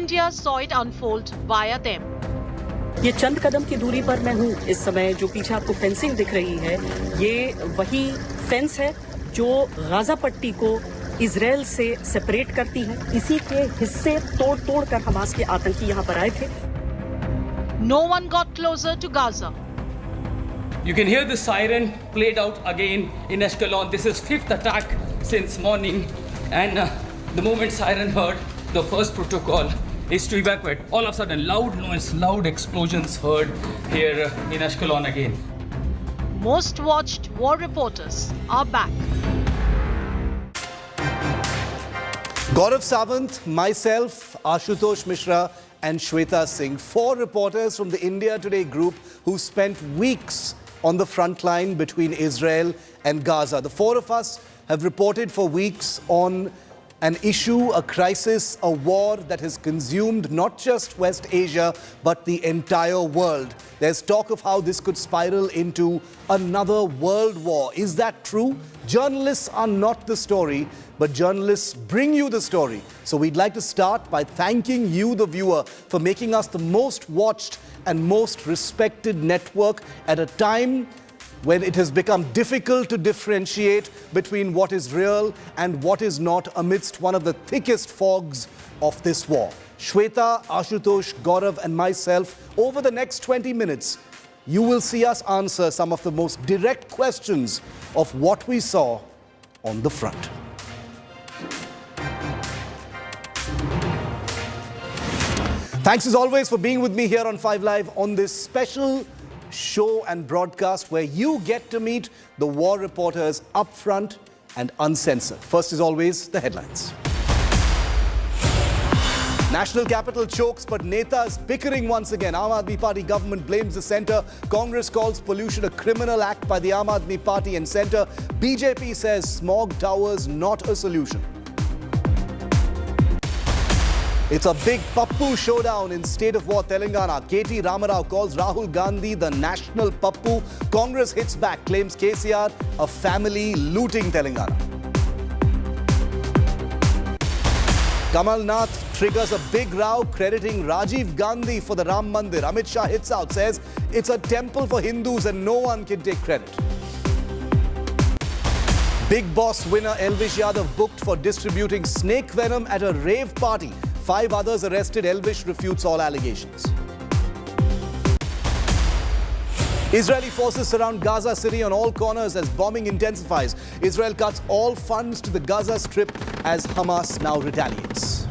India saw it unfold via them. ये चंद कदम की दूरी पर मैं हूँ इस समय। जो पीछे आपको फेंसिंग दिख रही है, ये वही फेंस है जो गाजा पट्टी को इजराइल से सेपरेट करती है। इसी के हिस्से तोड़ कर हमास के आतंकी यहाँ पर आए थे। No one got closer to Gaza. You can hear the siren played out again in Ashkelon. This is fifth attack since morning, and the moment siren heard, the first protocol is to evacuate. All of a sudden, loud noise, loud explosions heard here in Ashkelon again. Most watched war reporters are back. Gaurav Sawant, myself, Ashutosh Mishra and Shweta Singh, 4 reporters from the India Today group who spent weeks on the front line between Israel and Gaza. The 4 of us have reported for weeks on an issue, a crisis, a war that has consumed not just West Asia, but the entire world. There's talk of how this could spiral into another world war. Is that true? Journalists are not the story, but journalists bring you the story. So we'd like to start by thanking you, the viewer, for making us the most watched and most respected network at a time when it has become difficult to differentiate between what is real and what is not amidst one of the thickest fogs of this war. Shweta, Ashutosh, Gaurav and myself, over the next 20 minutes, you will see us answer some of the most direct questions of what we saw on the front. Thanks as always for being with me here on 5 Live on this special show and broadcast where you get to meet the war reporters up front and uncensored. First, as always, the headlines. National capital chokes, but Netas bickering once again. Aam Aadmi Party government blames the centre. Congress calls pollution a criminal act by the Aam Aadmi Party and centre. BJP says smog towers not a solution. It's a big Pappu showdown in state of war Telangana. KT Ramarao calls Rahul Gandhi the national Pappu. Congress hits back, claims KCR a family looting Telangana. Kamal Nath triggers a big row crediting Rajiv Gandhi for the Ram Mandir. Amit Shah hits out, says it's a temple for Hindus and no one can take credit. Big Boss winner Elvish Yadav booked for distributing snake venom at a rave party. 5 others arrested. Elvish refutes all allegations. Israeli forces surround Gaza City on all corners as bombing intensifies. Israel cuts all funds to the Gaza Strip as Hamas now retaliates.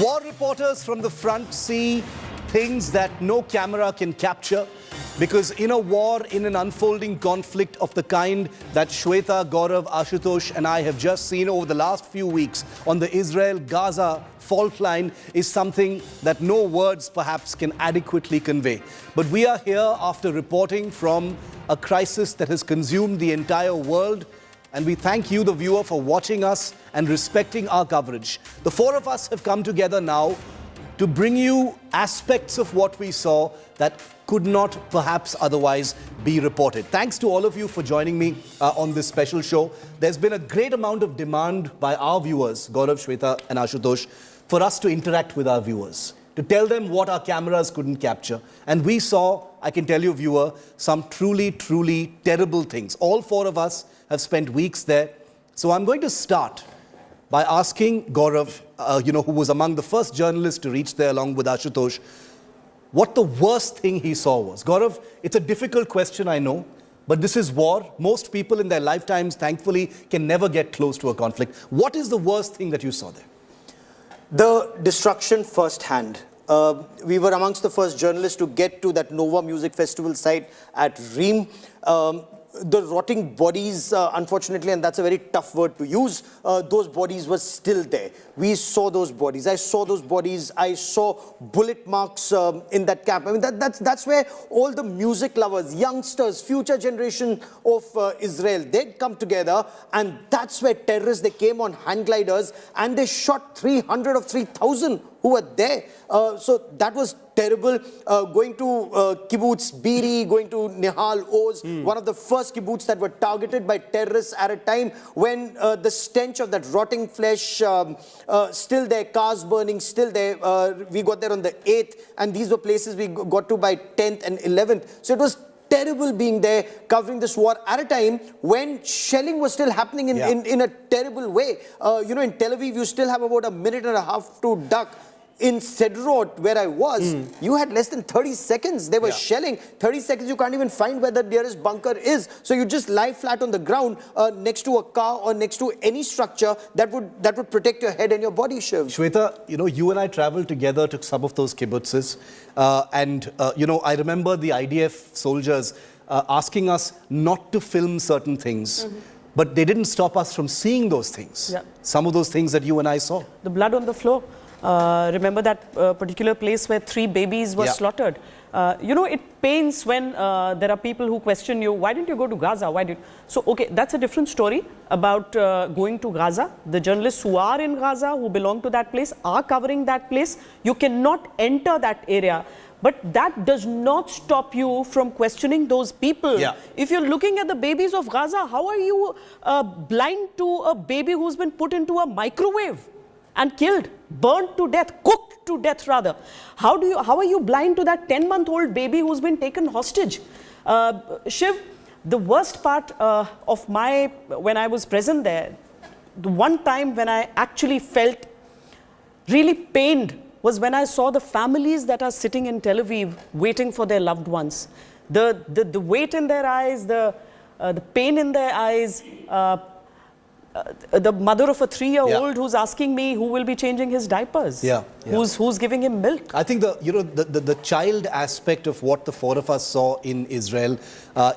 War reporters from the front see things that no camera can capture, because in a war, in an unfolding conflict of the kind that Shweta, Gaurav, Ashutosh and I have just seen over the last few weeks on the Israel-Gaza fault line is something that no words perhaps can adequately convey. But we are here after reporting from a crisis that has consumed the entire world, and we thank you, the viewer, for watching us and respecting our coverage. The 4 of us have come together now to bring you aspects of what we saw that could not perhaps otherwise be reported. Thanks to all of you for joining me on this special show. There's been a great amount of demand by our viewers, Gaurav, Shweta and Ashutosh, for us to interact with our viewers, to tell them what our cameras couldn't capture. And we saw, I can tell you, viewer, some truly, truly terrible things. All 4 of us have spent weeks there. So I'm going to start by asking Gaurav, who was among the first journalists to reach there along with Ashutosh, what the worst thing he saw was. Gaurav, it's a difficult question, I know, but this is war. Most people in their lifetimes, thankfully, can never get close to a conflict. What is the worst thing that you saw there? The destruction firsthand We were amongst the first journalists to get to that Nova Music Festival site at Reem. The rotting bodies, unfortunately, and that's a very tough word to use, those bodies were still there. We saw those bodies. I saw those bodies. I saw bullet marks in that camp. I mean, that's where all the music lovers, youngsters, future generation of Israel, they'd come together, and that's where terrorists, they came on hang gliders, and they shot 300 of 3,000 who were there. So that was terrible. Going to kibbutz Biri, going to Nihal Oz, one of the first kibbutz that were targeted by terrorists at a time when the stench of that rotting flesh still there, cars burning still there. We got there on the 8th, and these were places we got to by 10th and 11th. So it was terrible being there, covering this war at a time when shelling was still happening in a terrible way. You know, in Tel Aviv, you still have about a minute and a half to duck. In Sderot, where I was, you had less than 30 seconds. They were shelling. 30 seconds, you can't even find where the nearest bunker is. So you just lie flat on the ground next to a car or next to any structure that would protect your head and your body, Shiv. Shweta, you know, you and I traveled together to some of those kibbutzes. You know, I remember the IDF soldiers asking us not to film certain things. But they didn't stop us from seeing those things. Yeah. Some of those things that you and I saw. The blood on the floor. Remember that particular place where 3 babies were slaughtered. You know, it pains when there are people who question you, why didn't you go to Gaza? Why did? So, okay, that's a different story about going to Gaza. The journalists who are in Gaza, who belong to that place, are covering that place. You cannot enter that area. But that does not stop you from questioning those people. Yeah. If you're looking at the babies of Gaza, how are you blind to a baby who's been put into a microwave and killed, burnt to death, cooked to death rather? How are you blind to that 10-month-old baby who's been taken hostage? Shiv, the worst part of when I was present there, the one time when I actually felt really pained was when I saw the families that are sitting in Tel Aviv waiting for their loved ones. The weight in their eyes, the pain in their eyes, the mother of a 3-year-old who's asking me who will be changing his diapers, who's giving him milk. I think the child aspect of what the 4 of us saw in Israel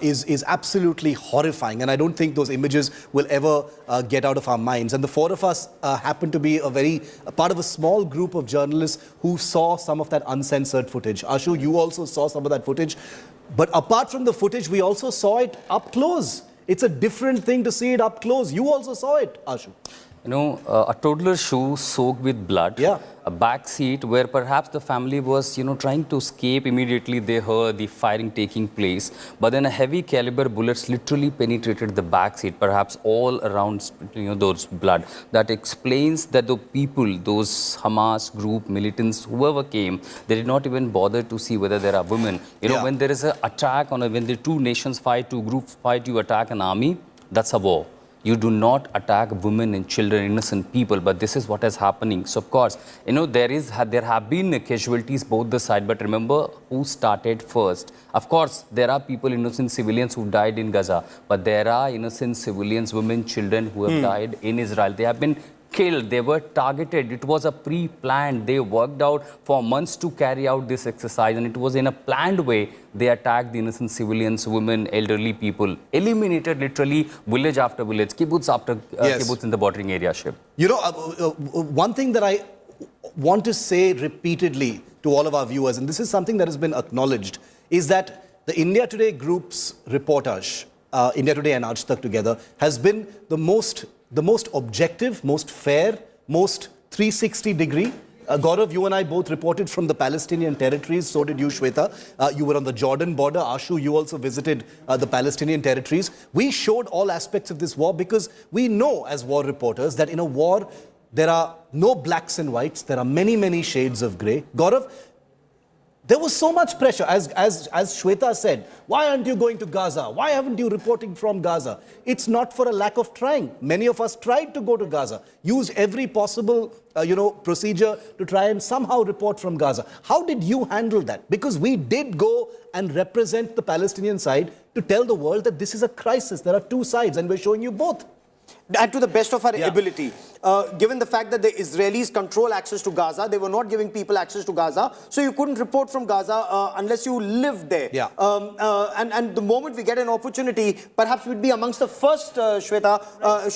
is absolutely horrifying, and I don't think those images will ever get out of our minds. And the 4 of us happen to be a part of a small group of journalists who saw some of that uncensored footage. Ashu, you also saw some of that footage, but apart from the footage, we also saw it up close. It's a different thing to see it up close. You also saw it, Ashu. You know, a toddler's shoe soaked with blood. Yeah. A back seat where perhaps the family was, trying to escape. Immediately they heard the firing taking place. But then a heavy caliber bullets literally penetrated the back seat, perhaps all around, those blood. That explains that the people, those Hamas group militants, whoever came, they did not even bother to see whether there are women. You know, when there is an attack, when the 2 nations fight, 2 groups fight, you attack an army, that's a war. You do not attack women and children, innocent people, but this is what is happening. So, of course, there have been casualties both the side, but remember who started first. Of course, there are people, innocent civilians who died in Gaza, but there are innocent civilians, women, children who have died in Israel. They have been killed, they were targeted. It was a pre-planned. They worked out for months to carry out this exercise, and it was in a planned way. They attacked the innocent civilians, women, elderly people, eliminated literally village after village, kibbutz after kibbutz in the bordering area. Shiv. One thing that I want to say repeatedly to all of our viewers, and this is something that has been acknowledged, is that the India Today group's reportage, India Today and Aaj Tak together, has been the most objective, most fair, most 360-degree. Gaurav, you and I both reported from the Palestinian territories. So did you, Shweta. You were on the Jordan border. Ashu, you also visited the Palestinian territories. We showed all aspects of this war because we know as war reporters that in a war, there are no blacks and whites. There are many, many shades of grey. Gaurav, there was so much pressure, as Shweta said, why aren't you going to Gaza? Why haven't you reporting from Gaza? It's not for a lack of trying. Many of us tried to go to Gaza, used every possible, procedure to try and somehow report from Gaza. How did you handle that? Because we did go and represent the Palestinian side to tell the world that this is a crisis. There are 2 sides, and we're showing you both. And to the best of our ability. Given the fact that the Israelis control access to Gaza, they were not giving people access to Gaza, so you couldn't report from Gaza unless you lived there. And the moment we get an opportunity, perhaps we'd be amongst the first, Shweta,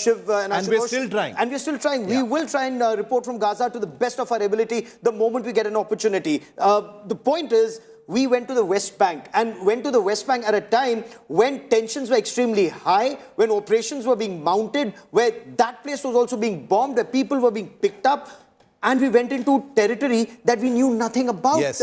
Shiv and And we're still trying. And we're still trying. We will try and report from Gaza to the best of our ability the moment we get an opportunity. The point is, we went to the West Bank and went to the West Bank at a time when tensions were extremely high, when operations were being mounted, where that place was also being bombed, where people were being picked up. And we went into territory that we knew nothing about. Yes.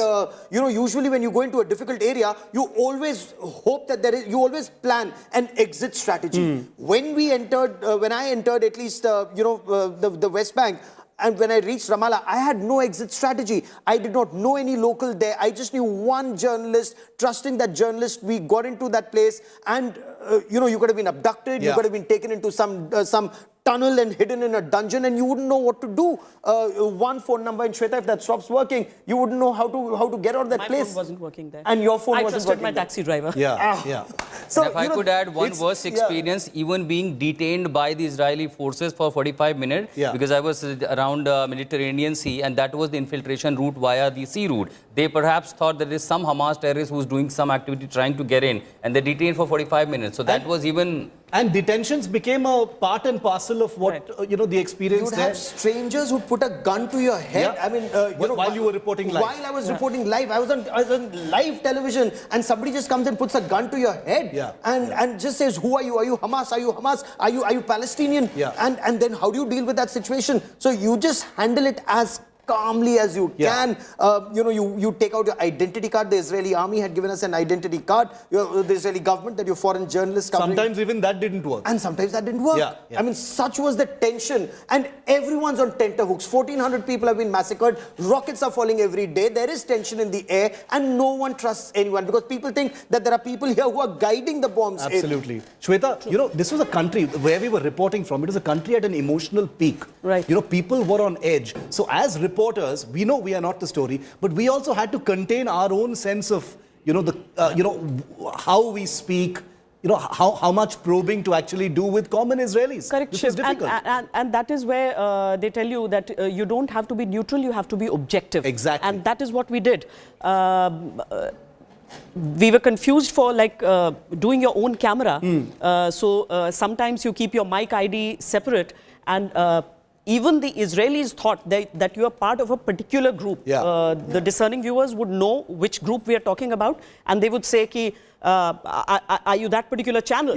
Usually when you go into a difficult area, you always hope that you always plan an exit strategy. When we entered, when I entered at least, the West Bank, and when I reached Ramallah, I had no exit strategy. I did not know any local there. I just knew one journalist. Trusting that journalist, we got into that place, and you could have been abducted. You could have been taken into some tunnel and hidden in a dungeon, and you wouldn't know what to do. One phone number in Shweta, if that stops working, you wouldn't know how to get out of that place. My phone wasn't working there. And your phone I wasn't trusted working my taxi driver. So if I could add one worse experience, even being detained by the Israeli forces for 45 minutes, because I was around Mediterranean Sea, and that was the infiltration route via the sea route. They perhaps thought that there is some Hamas terrorist who's doing some activity trying to get in, and they detained for 45 minutes. So that was even... And detentions became a part and parcel of what, the experience You'd have strangers who put a gun to your head. I mean, while you were reporting live. While I was reporting live, I was on live television, and somebody just comes and puts a gun to your head and just says, who are you? Are you Hamas? Are you Hamas? Are you Palestinian? And then how do you deal with that situation? So you just handle it as calmly as you can. You take out your identity card. The Israeli army had given us an identity card. The Israeli government, that you're foreign journalists covering. Sometimes even that didn't work. And sometimes that didn't work. I mean, such was the tension. And everyone's on tenterhooks. 1,400 people have been massacred. Rockets are falling every day. There is tension in the air. And no one trusts anyone, because people think that there are people here who are guiding the bombs. Absolutely. Shweta, this was a country where we were reporting from. It was a country at an emotional peak. Right. People were on edge. So as reporters, we know we are not the story, but we also had to contain our own sense of, how we speak, how much probing to actually do with common Israelis. Correct, This is difficult. And that is where they tell you that you don't have to be neutral, you have to be objective. Exactly. And that is what we did. We were confused for doing your own camera. So sometimes you keep your mic ID separate, and even the Israelis thought that you are part of a particular group. The discerning viewers would know which group we are talking about, and they would say, are you that particular channel?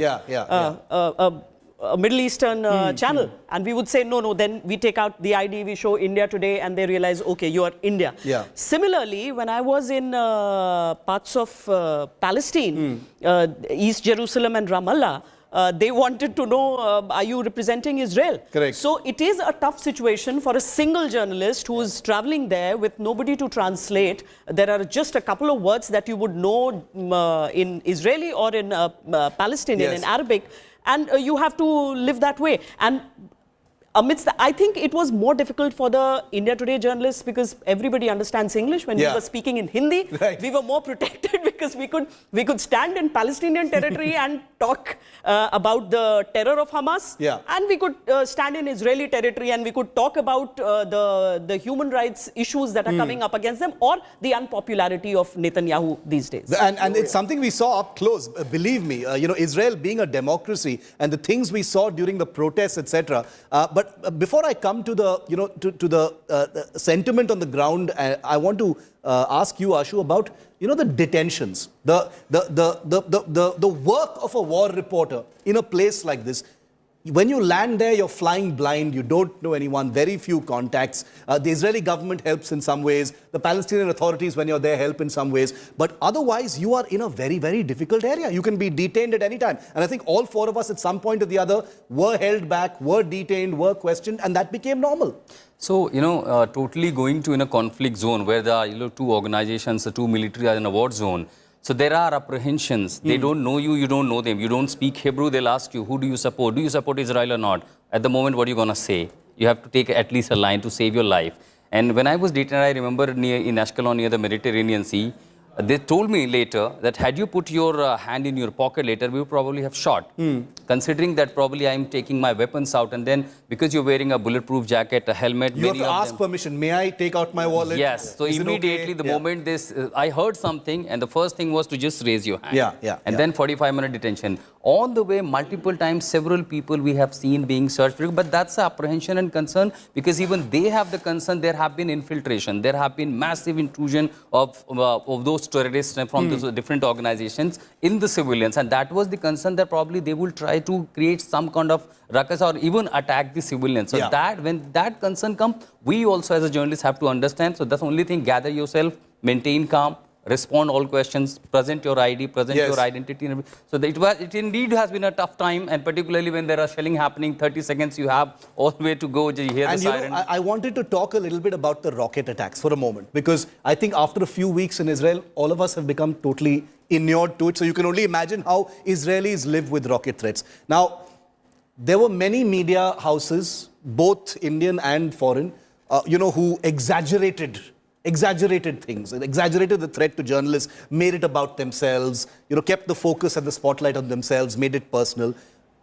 A Middle Eastern channel. And we would say, no, then we take out the ID, we show India Today, and they realize, okay, you are India. Similarly, when I was in parts of Palestine, East Jerusalem and Ramallah, they wanted to know, are you representing Israel? Correct. So it is a tough situation for a single journalist who is traveling there with nobody to translate. There are just a couple of words that you would know in Israeli or in Palestinian, in Arabic, and you have to live that way. And amidst I think it was more difficult for the India Today journalists, because everybody understands English. When we were speaking in Hindi, we were more protected because we could stand in Palestinian territory and talk about the terror of Hamas. And we could stand in Israeli territory and we could talk about the human rights issues that are coming up against them, or the unpopularity of Netanyahu these days. And it's something we saw up close. Believe me, Israel being a democracy and the things we saw during the protests, etc. But before I come to the, to the sentiment on the ground, I want to ask you, Ashu, about, the detentions, the work of a war reporter in a place like this. When you land there, you're flying blind, you don't know anyone, very few contacts. The Israeli government helps in some ways. The Palestinian authorities, when you're there, help in some ways. But otherwise, you are in a very, very difficult area. You can be detained at any time. And I think all four of us at some point or the other were held back, were detained, were questioned, and that became normal. So, totally going to in a conflict zone where the two organizations, the two military are in a war zone. So there are apprehensions. They don't know you, you don't know them. You don't speak Hebrew, they'll ask you, who do you support? Do you support Israel or not? At the moment, what are you going to say? You have to take at least a line to save your life. And when I was detained, I remember in Ashkelon, near the Mediterranean Sea, They told me later that had you put your hand in your pocket later, we would probably have shot. Considering that probably I'm taking my weapons out, and then because you're wearing a bulletproof jacket, a helmet, You have to ask permission. May I take out my wallet? Yes. So Is it immediately okay? the moment this, I heard something, and the first thing was to just raise your hand. And then 45-minute detention. On the way, multiple times, several people we have seen being searched for, but that's the apprehension and concern, because even they have the concern. There have been infiltration. There have been massive intrusion of those terrorists from those different organizations in the civilians, and that was the concern, that probably they will try to create some kind of ruckus or even attack the civilians. So that when that concern comes, we also as a journalist have to understand. So that's the only thing: gather yourself, maintain calm, respond all questions, present your ID, present your identity. So it indeed has been a tough time, and particularly when there are shelling happening, 30 seconds you have all the way to go. You hear the siren. I wanted to talk a little bit about the rocket attacks for a moment, because I think after a few weeks in Israel, all of us have become totally inured to it. So you can only imagine how Israelis live with rocket threats. Now, there were many media houses, both Indian and foreign, who exaggerated things, exaggerated the threat to journalists, made it about themselves, kept the focus and the spotlight on themselves, made it personal.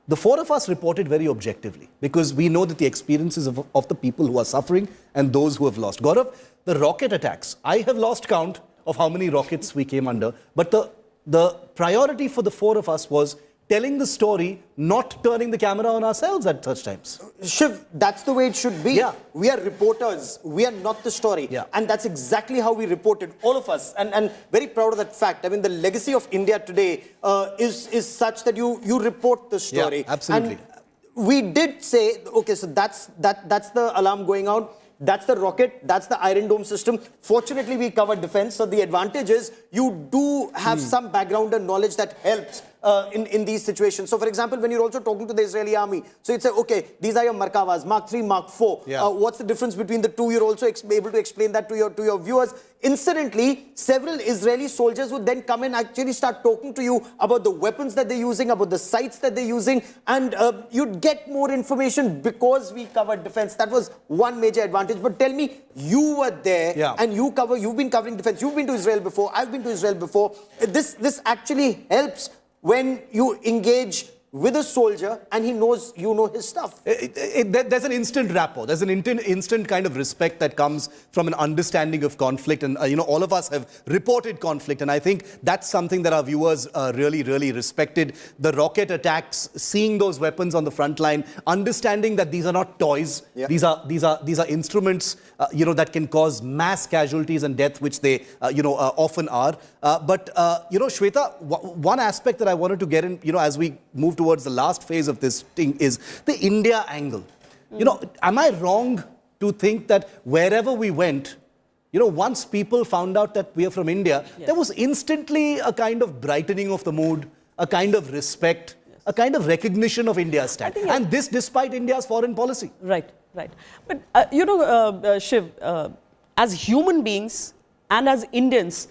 The four of us reported very objectively, because we know that the experiences of the people who are suffering and those who have lost. Gaurav, the rocket attacks, I have lost count of how many rockets we came under, but the priority for the four of us was telling the story, not turning the camera on ourselves at such times. Shiv, that's the way it should be. Yeah. We are reporters. We are not the story. Yeah. And that's exactly how we reported, all of us. And very proud of that fact. I mean, the legacy of India today is such that you report the story. Yeah, absolutely. And we did say, okay, so that's the alarm going out. That's the rocket, that's the Iron Dome system. Fortunately, we covered defense, so the advantage is you do have some background and knowledge that helps in these situations. So, for example, when you're also talking to the Israeli army, so you'd say, okay, these are your Markavas, Mark 3, Mark 4. What's the difference between the two? You're also able to explain that to your viewers. Incidentally, several Israeli soldiers would then come and actually start talking to you about the weapons that they're using, about the sites that they're using, and you'd get more information because we covered defense. That was one major advantage. But tell me, you were there and you've been covering defense. You've been to Israel before. I've been to Israel before. This actually helps when you engage with a soldier and he knows you know his stuff. There's an instant rapport. There's an instant kind of respect that comes from an understanding of conflict. And, all of us have reported conflict. And I think that's something that our viewers really, really respected. The rocket attacks, seeing those weapons on the front line, understanding that these are not toys. These are instruments, that can cause mass casualties and death, which they, often are. But Shweta, one aspect that I wanted to get in, as we move towards the last phase of this thing is the India angle. Am I wrong to think that wherever we went, once people found out that we are from India, there was instantly a kind of brightening of the mood, a kind of respect, a kind of recognition of India's stand. And this despite India's foreign policy. Right. But, Shiv, as human beings and as Indians,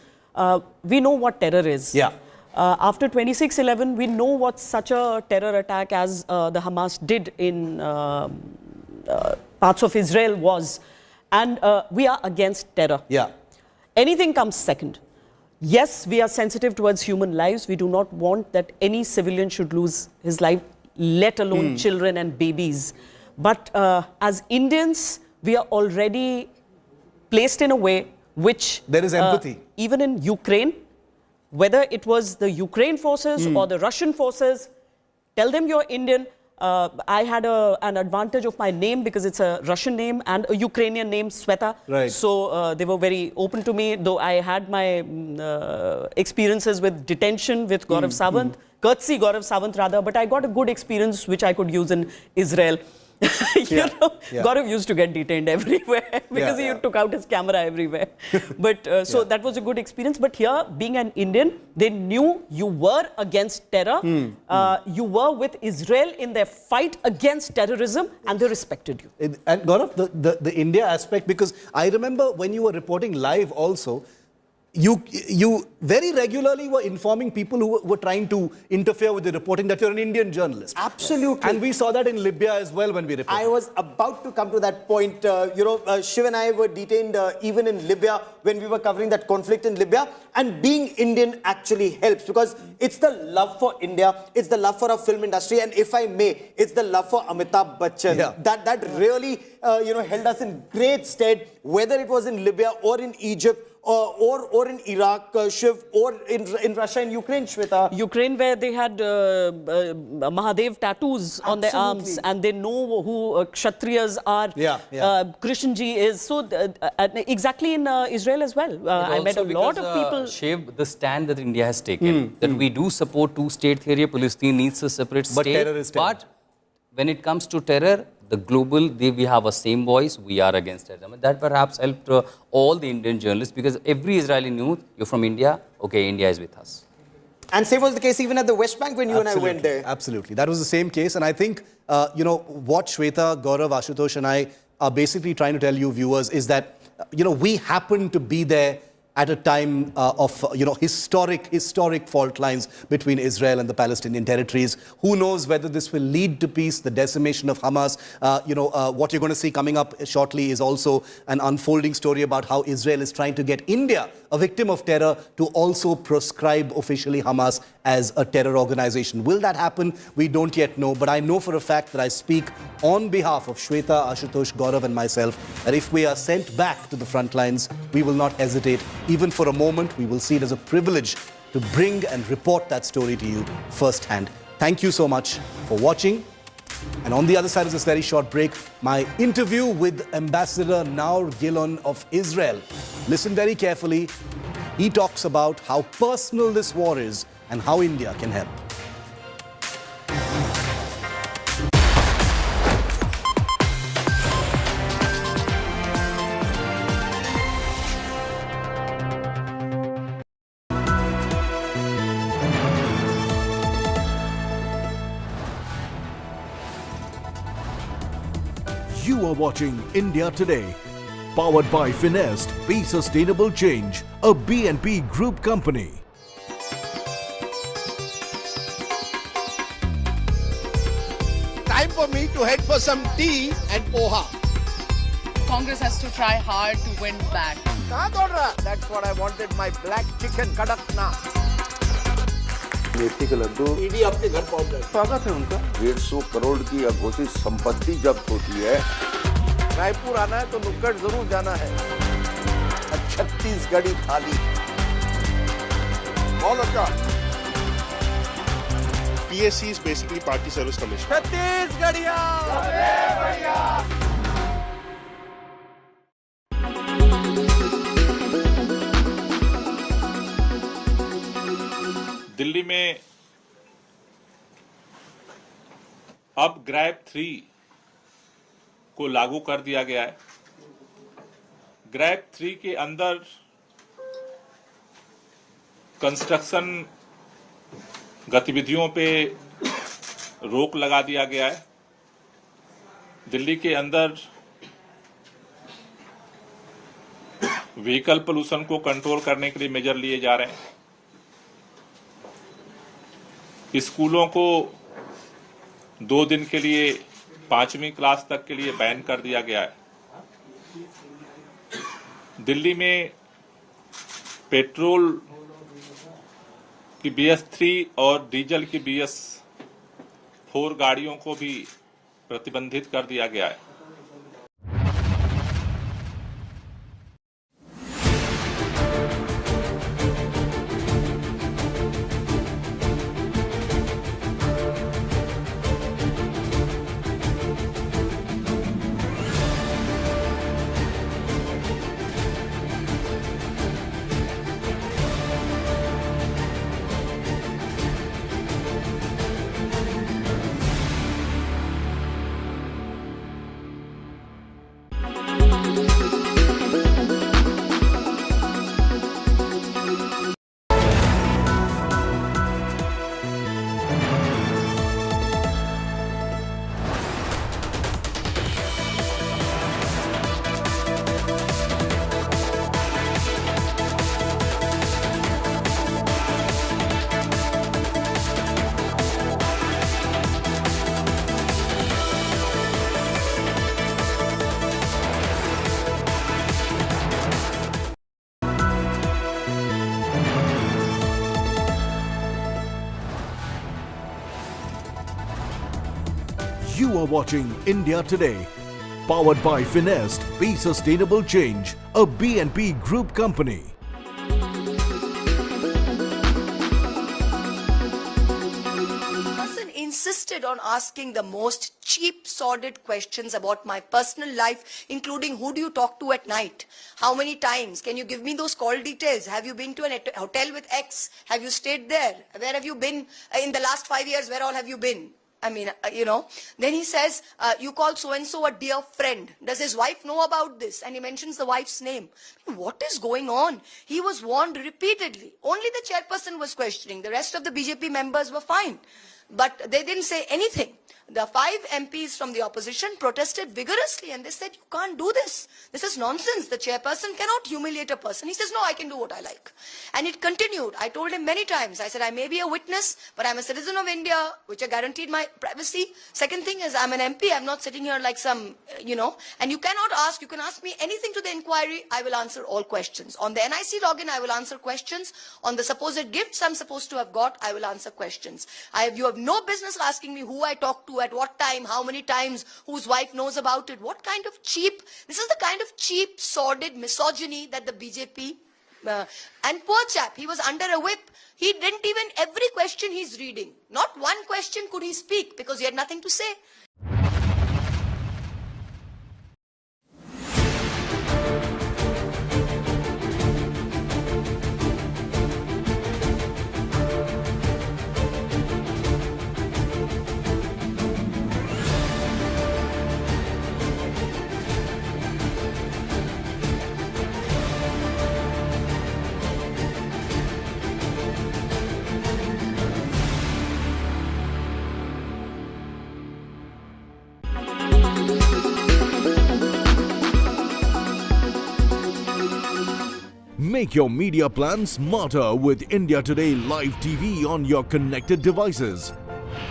we know what terror is. After 26/11, we know what such a terror attack as the Hamas did in parts of Israel was. And we are against terror. Anything comes second. Yes, we are sensitive towards human lives. We do not want that any civilian should lose his life, let alone children and babies. But as Indians, we are already placed in a way which... There is empathy. Even in Ukraine, whether it was the Ukraine forces or the Russian forces, tell them you're Indian. I had an advantage of my name because it's a Russian name and a Ukrainian name, Sweta. So they were very open to me, though I had my experiences with detention with Gaurav Sawant, courtesy Gaurav Sawant rather, but I got a good experience which I could use in Israel. Gaurav used to get detained everywhere because he took out his camera everywhere. But so that was a good experience. But here, being an Indian, they knew you were against terror. You were with Israel in their fight against terrorism, and they respected you. And Gaurav, the India aspect, because I remember when you were reporting live also, you very regularly were informing people who were trying to interfere with the reporting that you're an Indian journalist. Absolutely. And we saw that in Libya as well when we reported. I was about to come to that point. Shiv and I were detained even in Libya when we were covering that conflict in Libya. And being Indian actually helps because it's the love for India, it's the love for our film industry, and if I may, it's the love for Amitabh Bachchan. Yeah. That really held us in great stead, whether it was in Libya or in Egypt. Or in Iraq, Shiv, or in Russia and Ukraine, Shweta. Ukraine, where they had Mahadev tattoos on their arms, and they know who Kshatriyas are. Krishan ji is. So exactly in Israel as well. I met a lot of people. Shiv, the stand that India has taken, that we do support two-state theory, Palestine needs a separate but state. Terror is terror. But when it comes to terror, the global, we have a same voice, we are against terrorism. And that perhaps helped all the Indian journalists because every Israeli knew, you're from India, okay, India is with us. And same was the case even at the West Bank when you and I went there. Absolutely. That was the same case. And I think, what Shweta, Gaurav, Ashutosh and I are basically trying to tell you viewers is that, we happen to be there at a time of, historic fault lines between Israel and the Palestinian territories. Who knows whether this will lead to peace, the decimation of Hamas. What you're going to see coming up shortly is also an unfolding story about how Israel is trying to get India, a victim of terror, to also proscribe officially Hamas as a terror organization. Will that happen? We don't yet know. But I know for a fact that I speak on behalf of Shweta, Ashutosh, Gaurav and myself that if we are sent back to the front lines, we will not hesitate. Even for a moment, we will see it as a privilege to bring and report that story to you firsthand. Thank you so much for watching. And on the other side of this very short break, my interview with Ambassador Naor Gilon of Israel. Listen very carefully. He talks about how personal this war is and how India can help. You are watching India Today, powered by Finest, Be Sustainable Change, a B&P Group company. Time for me to head for some tea and poha. Congress has to try hard to win back. That's what I wanted, my black chicken kadakna. मेथी का Laddu ED अपने घर पहुंच गए। स्वागत है उनका। 150 करोड़ की अघोषित संपत्ति जब्त होती है। रायपुर आना है तो नुक्कड़ जरूर जाना है। छत्तीसगढ़ी थाली। बहुत अच्छा। PSC is basically Party Service Commission. छत्तीसगढ़िया। बढ़िया। दिल्ली में अब ग्रैब 3 को लागू कर दिया गया है। ग्रैब 3 के अंदर कंस्ट्रक्शन गतिविधियों पे रोक लगा दिया गया है। दिल्ली के अंदर व्हीकल पोल्यूशन को कंट्रोल करने के लिए मेजर लिए जा रहे हैं। स्कूलों को 2 दिन के लिए 5वीं क्लास तक के लिए बैन कर दिया गया है। दिल्ली में पेट्रोल की BS3 और डीजल की BS4 गाड़ियों को भी प्रतिबंधित कर दिया गया है। You are watching India Today, powered by Finest, Be Sustainable Change, a BNP Group company. Insisted on asking the most cheap, sordid questions about my personal life, including who do you talk to at night? How many times? Can you give me those call details? Have you been to a hotel with X? Have you stayed there? Where have you been in the last 5 years? Where all have you been? I mean, Then he says, you call so-and-so a dear friend. Does his wife know about this? And he mentions the wife's name. What is going on? He was warned repeatedly. Only the chairperson was questioning. The rest of the BJP members were fine. But they didn't say anything. The 5 MPs from the opposition protested vigorously and they said, you can't do this. This is nonsense. The chairperson cannot humiliate a person. He says, no, I can do what I like. And it continued. I told him many times, I said, I may be a witness, but I'm a citizen of India, which I guaranteed my privacy. Second thing is, I'm an MP. I'm not sitting here like some, and you cannot ask, you can ask me anything to the inquiry. I will answer all questions. On the NIC login, I will answer questions. On the supposed gifts I'm supposed to have got, I will answer questions. You have no business asking me who I talked to, at what time, how many times, whose wife knows about it. What kind of this is the kind of cheap, sordid misogyny that the BJP, and poor chap, he was under a whip. He didn't even, every question he's reading, not one question could he speak because he had nothing to say. Make your media plan smarter with India Today Live TV on your connected devices.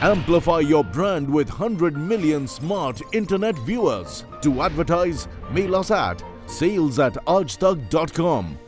Amplify your brand with 100 million smart internet viewers. To advertise, mail us at sales@aajtak.com.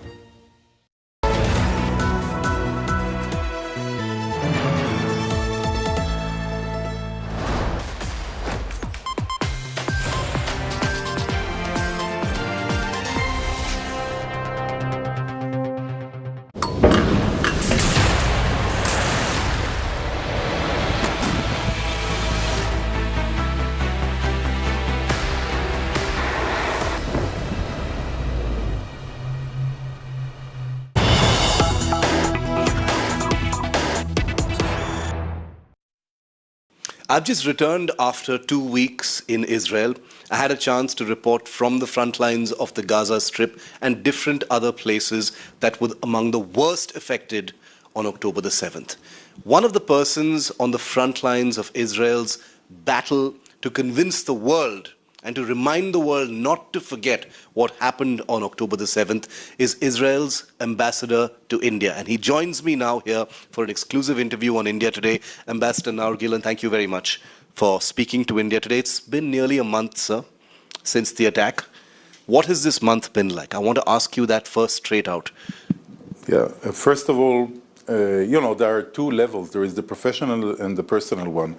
I've just returned after 2 weeks in Israel. I had a chance to report from the front lines of the Gaza Strip and different other places that were among the worst affected on October the 7th. One of the persons on the front lines of Israel's battle to convince the world and to remind the world not to forget what happened on October the 7th is Israel's ambassador to India. And he joins me now here for an exclusive interview on India Today. Ambassador Naor Gilan, thank you very much for speaking to India Today. It's been nearly a month, sir, since the attack. What has this month been like? I want to ask you that first straight out. Yeah, first of all, there are 2 levels. There is the professional and the personal one.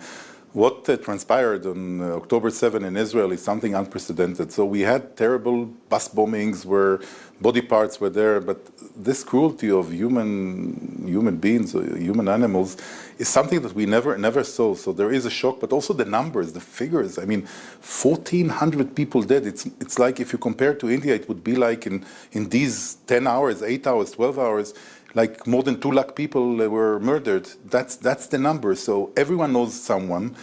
What transpired on October 7 in Israel is something unprecedented. So we had terrible bus bombings where body parts were there, but this cruelty of human beings, human animals, is something that we never saw. So there is a shock, but also the numbers, the figures. I mean, 1,400 people dead. It's like if you compare to India, it would be like in these 10 hours, 8 hours, 12 hours, like more than 2 lakh people were murdered. That's the number. So everyone knows someone,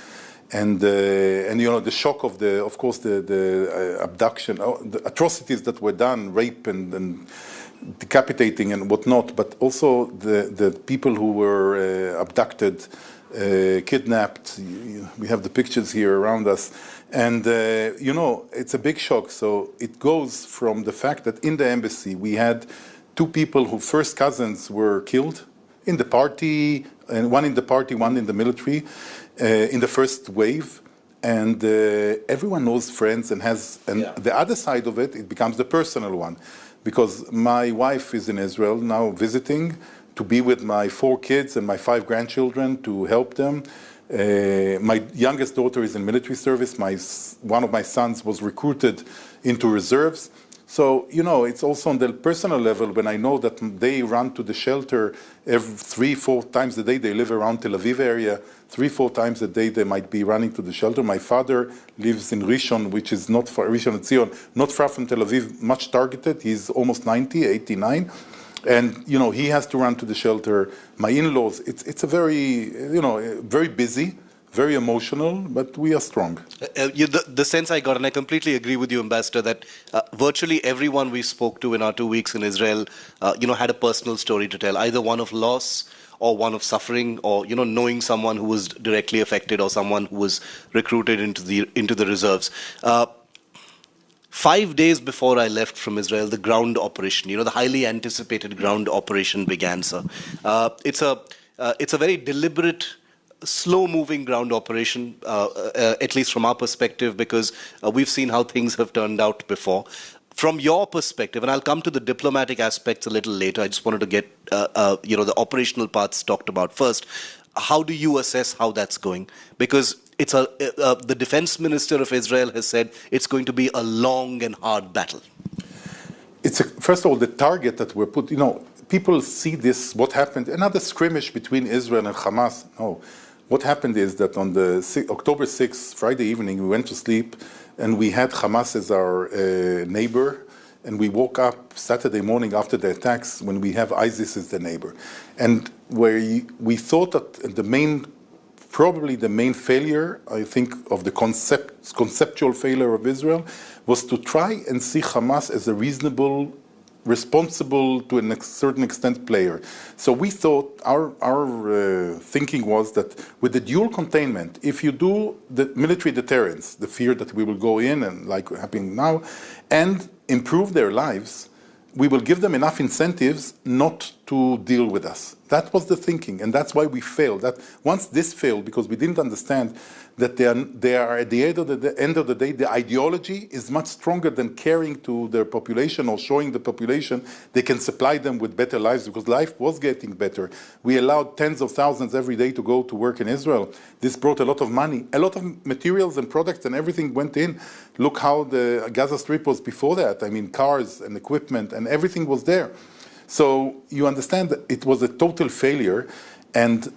and the shock of the abduction, the atrocities that were done, rape and decapitating and whatnot, but also the people who were abducted, kidnapped. We have the pictures here around us, and it's a big shock. So it goes from the fact that in the embassy we had 2 people whose first cousins were killed in the party, and one in the party, one in the military, in the first wave. And everyone knows friends and the other side of it becomes the personal one. Because my wife is in Israel now visiting to be with my 4 kids and my 5 grandchildren to help them. My youngest daughter is in military service. One of my sons was recruited into reserves. So, you know, it's also on the personal level when I know that they run to the shelter every 3-4 times a day. They live around Tel Aviv area. 3-4 times a day they might be running to the shelter. My father lives in Rishon, which is not far, Rishon LeZion, not far from Tel Aviv, much targeted. He's almost 90, 89. And, you know, he has to run to the shelter. My in-laws, it's a very, you know, very busy, very emotional, but we are strong. The sense I got, and I completely agree with you, Ambassador, that virtually everyone we spoke to in our 2 weeks in Israel, you know, had a personal story to tell, either one of loss or one of suffering, or, you know, knowing someone who was directly affected or someone who was recruited into the reserves. 5 days before I left from Israel, the ground operation, you know, the highly anticipated ground operation began, sir. It's a very deliberate, slow-moving ground operation, at least from our perspective, because we've seen how things have turned out before. From your perspective, and I'll come to the diplomatic aspects a little later, I just wanted to get you know, the operational parts talked about first. How do you assess how that's going? Because it's the defense minister of Israel has said it's going to be a long and hard battle. First of all, the target that we're put, you know, people see this, what happened, another skirmish between Israel and Hamas. No. What happened is that on the October 6th, Friday evening, we went to sleep and we had Hamas as our neighbor, and we woke up Saturday morning after the attacks when we have ISIS as the neighbor. And where we thought that probably the main failure, I think, of the conceptual failure of Israel was to try and see Hamas as a reasonable, responsible, to a certain extent, player. So we thought, our thinking was that with the dual containment, if you do the military deterrence, the fear that we will go in, and like happening now, and improve their lives, we will give them enough incentives not to deal with us. That was the thinking, and that's why we failed. That once this failed, because we didn't understand that they are at the end of the day, the ideology is much stronger than caring to their population or showing the population they can supply them with better lives, because life was getting better. We allowed tens of thousands every day to go to work in Israel. This brought a lot of money, a lot of materials and products, and everything went in. Look how the Gaza Strip was before that. I mean, cars and equipment and everything was there. So you understand that it was a total failure, and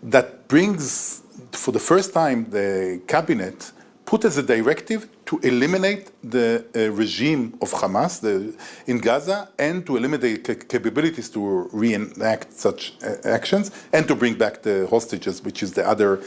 that brings, for the first time, the cabinet put as a directive to eliminate the regime of Hamas in Gaza and to eliminate the capabilities to reenact such actions and to bring back the hostages, which is the other.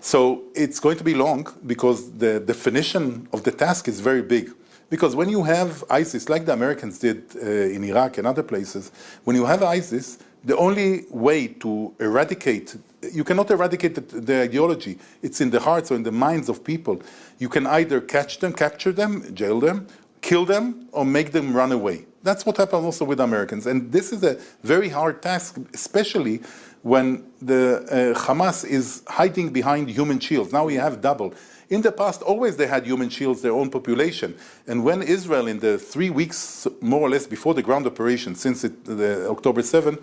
So it's going to be long because the definition of the task is very big. Because when you have ISIS, like the Americans did in Iraq and other places, when you have ISIS, the only way to eradicate, you cannot eradicate the ideology. It's in the hearts or in the minds of people. You can either catch them, capture them, jail them, kill them, or make them run away. That's what happened also with Americans. And this is a very hard task, especially when the Hamas is hiding behind human shields. Now we have double. In the past, always they had human shields, their own population. And when Israel, in the 3 weeks, more or less, before the ground operation, since the October 7,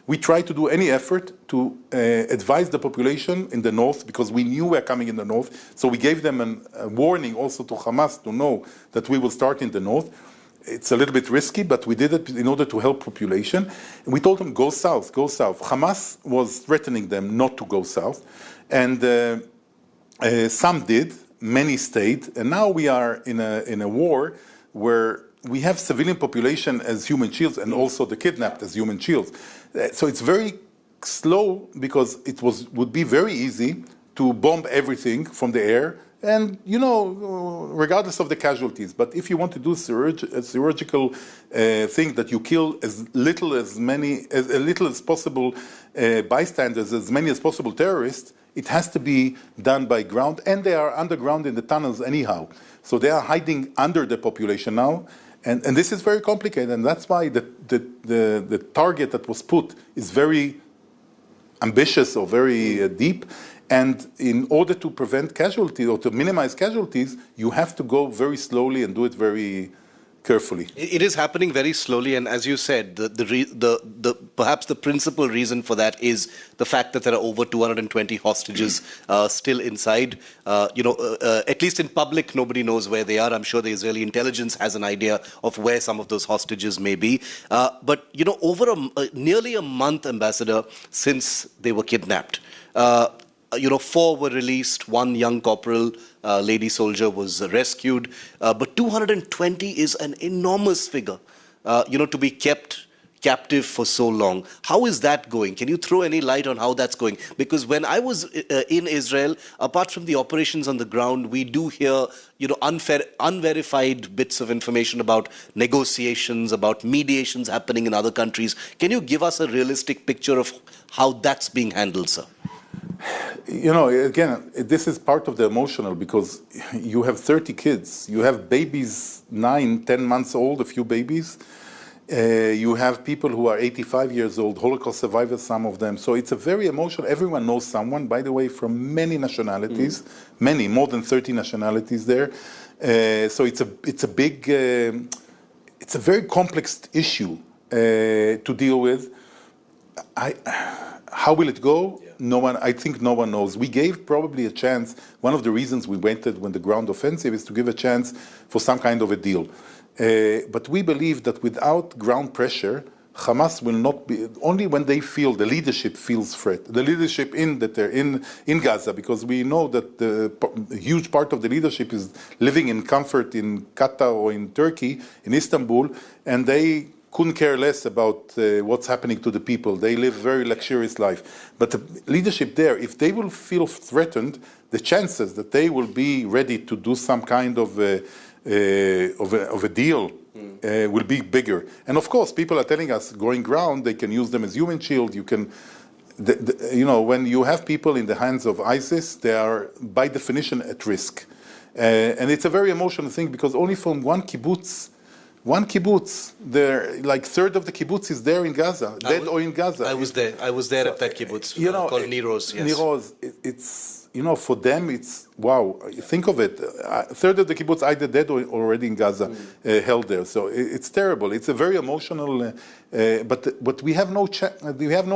we tried to do any effort to advise the population in the north, because we knew we were coming in the north. So we gave them a warning also to Hamas to know that we will start in the north. It's a little bit risky, but we did it in order to help population. And we told them, go south, go south. Hamas was threatening them not to go south. And some did, many stayed, and now we are in a war where we have civilian population as human shields and also the kidnapped as human shields. So it's very slow because it would be very easy to bomb everything from the air and, you know, regardless of the casualties. But if you want to do a chirurgical thing that you kill as little as possible bystanders, as many as possible terrorists, it has to be done by ground, and they are underground in the tunnels anyhow. So they are hiding under the population now, and this is very complicated, and that's why the target that was put is very ambitious or very deep, and in order to prevent casualties or to minimize casualties, you have to go very slowly and do it very carefully. It is happening very slowly, and as you said, perhaps the principal reason for that is the fact that there are over 220 hostages still inside. At least in public, nobody knows where they are. I'm sure the Israeli intelligence has an idea of where some of those hostages may be. But over nearly a month, Ambassador, since they were kidnapped. 4 were released, 1 young corporal, lady soldier was rescued, but 220 is an enormous figure, to be kept captive for so long. How is that going? Can you throw any light on how that's going? Because when I was in Israel, apart from the operations on the ground, we do hear, unverified bits of information about negotiations, about mediations happening in other countries. Can you give us a realistic picture of how that's being handled, sir? Again, this is part of the emotional, because you have 30 kids, you have babies 9, 10 months old, a few babies. You have people who are 85 years old, Holocaust survivors, some of them. So it's a very emotional. Everyone knows someone, by the way, from many nationalities, many, more than 30 nationalities there. So it's a big, it's a very complex issue to deal with. How will it go? No one, I think no one knows. We gave probably a chance. One of the reasons we waited when the ground offensive is to give a chance for some kind of a deal. But we believe that without ground pressure, Hamas will not be, only when they feel, the leadership feels threat. The leadership in Gaza, because we know that a huge part of the leadership is living in comfort in Qatar or in Turkey, in Istanbul, and they couldn't care less about what's happening to the people. They live a very luxurious life. But the leadership there, if they will feel threatened, the chances that they will be ready to do some kind of a deal will be bigger. And of course, people are telling us, going ground, they can use them as human shield. You can, when you have people in the hands of ISIS, they are by definition at risk. And it's a very emotional thing, because only from one kibbutz, there, like third of the kibbutz is there in Gaza, dead or in Gaza. I was there at that kibbutz, called Niroz. Yes. Niroz, it's, for them, it's, wow, think of it. Third of the kibbutz either dead or already in Gaza, held there. So it's terrible. It's a very emotional, but we have no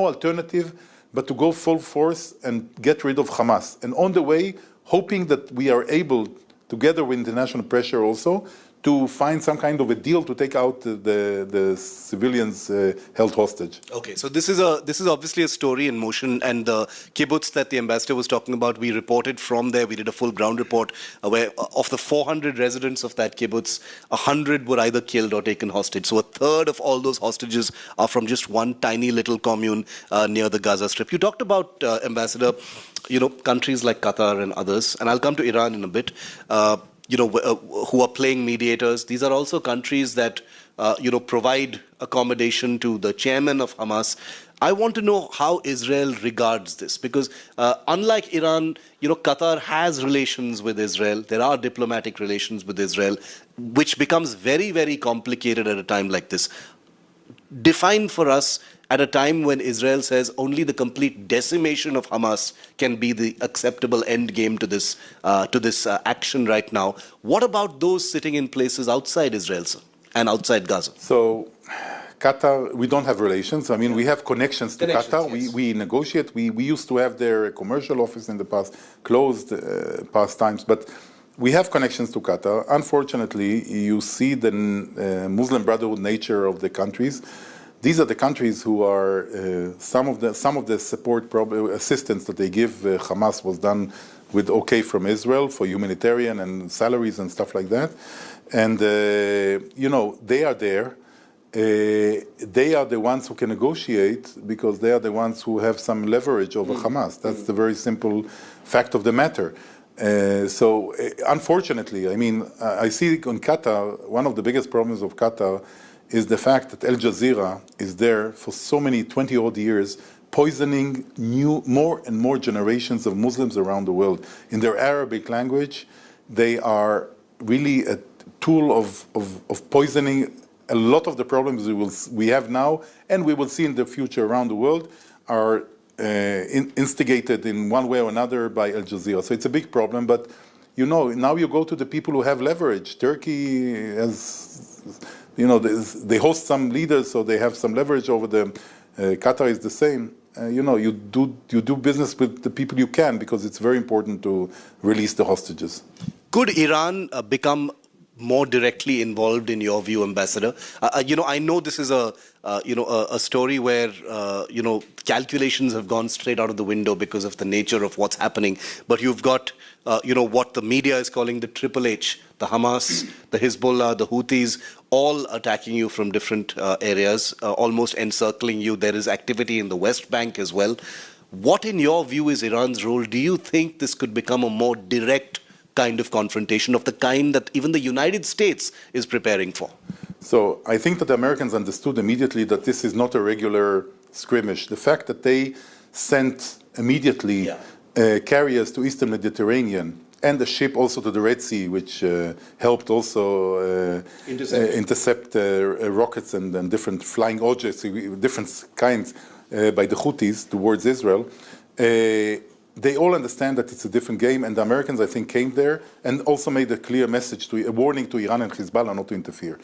alternative but to go full force and get rid of Hamas. And on the way, hoping that we are able, together with international pressure also, to find some kind of a deal to take out the civilians held hostage. Okay, so this is obviously a story in motion, and the kibbutz that the ambassador was talking about, we reported from there. We did a full ground report where of the 400 residents of that kibbutz, 100 were either killed or taken hostage. So a third of all those hostages are from just one tiny little commune near the Gaza Strip. You talked about, Ambassador, countries like Qatar and others, and I'll come to Iran in a bit. Who are playing mediators. These are also countries that, provide accommodation to the chairman of Hamas. I want to know how Israel regards this, because unlike Iran, Qatar has relations with Israel. There are diplomatic relations with Israel, which becomes very, very complicated at a time like this. Define for us, at a time when Israel says only the complete decimation of Hamas can be the acceptable end game to this action right now. What about those sitting in places outside Israel, sir, and outside Gaza? So, Qatar, we don't have relations. I mean, we have connections to Qatar. Yes. We negotiate. We used to have their commercial office in the past, closed past times, but we have connections to Qatar. Unfortunately, you see the Muslim Brotherhood nature of the countries. These are the countries who are some of the support assistance that they give Hamas was done with okay from Israel for humanitarian and salaries and stuff like that, and they are there. They are the ones who can negotiate because they are the ones who have some leverage over Hamas. That's the very simple fact of the matter. So unfortunately, I mean, I see in Qatar, one of the biggest problems of Qatar is the fact that Al Jazeera is there for so many 20-odd years, poisoning more and more generations of Muslims around the world. In their Arabic language, they are really a tool of poisoning. A lot of the problems we have now, and we will see in the future around the world, are instigated in one way or another by Al Jazeera. So it's a big problem, but now you go to the people who have leverage. Turkey has they host some leaders, so they have some leverage over them. Qatar is the same. You do business with the people you can, because it's very important to release the hostages. Could Iran become more directly involved, in your view, Ambassador? I know this is a story where calculations have gone straight out of the window because of the nature of what's happening. But you've got what the media is calling the Triple H, the Hamas, the Hezbollah, the Houthis, all attacking you from different areas, almost encircling you. There is activity in the West Bank as well. What, in your view, is Iran's role? Do you think this could become a more direct kind of confrontation, of the kind that even the United States is preparing for? So I think that the Americans understood immediately that this is not a regular skirmish. The fact that they sent immediately carriers to Eastern Mediterranean and a ship also to the Red Sea, which helped also intercept rockets and different flying objects, different kinds, by the Houthis towards Israel. They all understand that it's a different game, and the Americans, I think, came there and also made a clear message, a warning to Iran and Hezbollah not to interfere.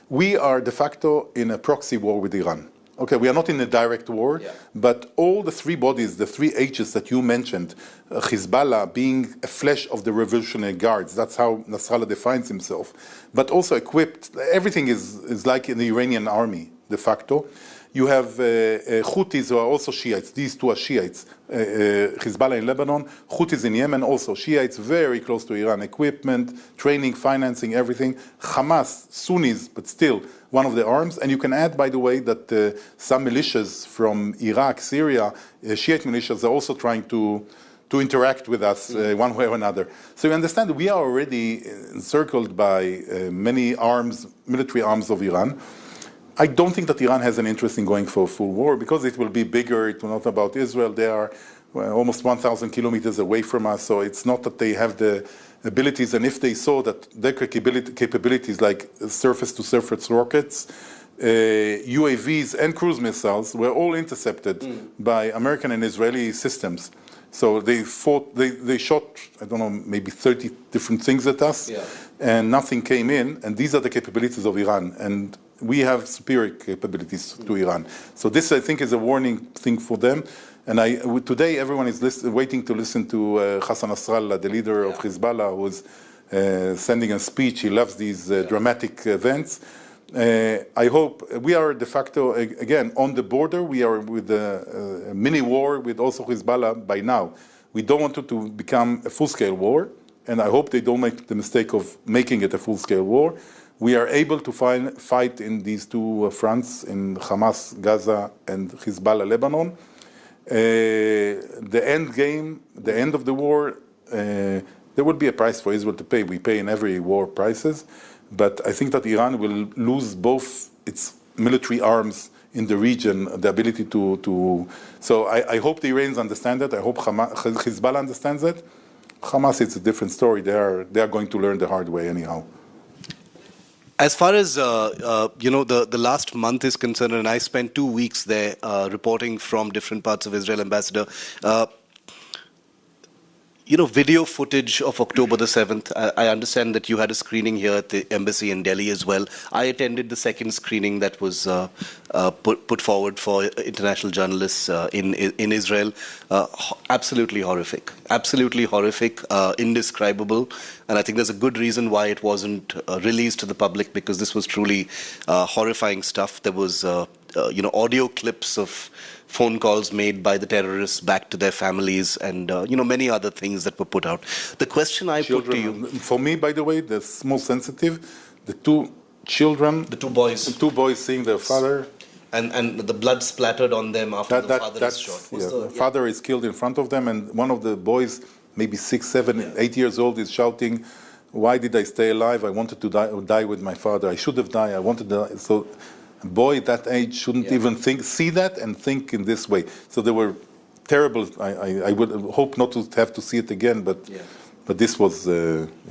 We are de facto in a proxy war with Iran. Okay, we are not in a direct war, but all the three bodies, the three H's that you mentioned, Hezbollah being a flesh of the Revolutionary Guards, that's how Nasrallah defines himself, but also equipped, everything is like in the Iranian army, de facto. You have Houthis who are also Shiites. These two are Shiites. Hezbollah in Lebanon, Houthis in Yemen, also Shiites, very close to Iran. Equipment, training, financing, everything. Hamas, Sunnis, but still one of the arms. And you can add, by the way, that some militias from Iraq, Syria, Shiite militias are also trying to interact with us one way or another. So you understand that we are already encircled by many arms, military arms of Iran. I don't think that Iran has an interest in going for a full war, because it will be bigger. It will not about Israel. They are almost 1,000 kilometers away from us, so it's not that they have the abilities. And if they saw that their capabilities like surface-to-surface rockets, UAVs and cruise missiles were all intercepted by American and Israeli systems. So they shot, I don't know, maybe 30 different things at us, and nothing came in. And these are the capabilities of Iran. And we have superior capabilities to Iran. So this, I think, is a warning thing for them. And today, everyone is waiting to listen to Hassan Nasrallah, the leader of Hezbollah, who is sending a speech. He loves these dramatic events. I hope we are de facto, again, on the border. We are with a mini war with also Hezbollah by now. We don't want it to become a full-scale war, and I hope they don't make the mistake of making it a full-scale war. We are able to fight in these two fronts, in Hamas, Gaza, and Hezbollah, Lebanon. The end game, the end of the war, there will be a price for Israel to pay. We pay in every war prices. But I think that Iran will lose both its military arms in the region, the ability to. So I hope the Iranians understand that. I hope Hezbollah understands that. Hamas, it's a different story. They are going to learn the hard way anyhow. As far as the last month is concerned, and I spent 2 weeks there reporting from different parts of Israel, Ambassador. Video footage of October the 7th. I understand that you had a screening here at the embassy in Delhi as well. I attended the second screening that was put forward for international journalists in Israel. Absolutely horrific. Absolutely horrific, indescribable. And I think there's a good reason why it wasn't released to the public, because this was truly horrifying stuff. There was, audio clips of phone calls made by the terrorists back to their families, and many other things that were put out. The question I put to you, for me, by the way, that's most sensitive. The two children, the two boys seeing their father, and the blood splattered on them after the father is shot. The father is killed in front of them, and one of the boys, maybe 6, 7, 8 years old, is shouting, "Why did I stay alive? I wanted to die with my father. I should have died. I wanted to die." So a boy at that age shouldn't even see that and think in this way. So they were terrible. I would hope not to have to see it again, but this was.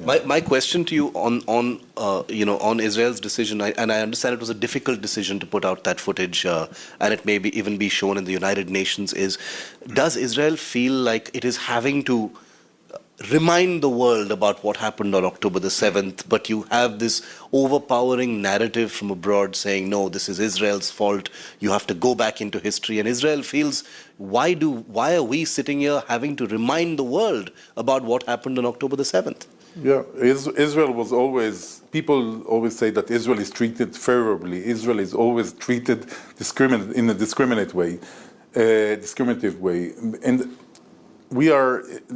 My question to you on Israel's decision, and I understand it was a difficult decision to put out that footage, and it may even be shown in the United Nations, is: does Israel feel like it is having to remind the world about what happened on October the 7th, but you have this overpowering narrative from abroad saying, no, this is Israel's fault, you have to go back into history. And Israel feels, why are we sitting here having to remind the world about what happened on October the 7th? Yeah, Israel was always, people always say that Israel is treated favorably. Israel is always treated in a discriminative way. And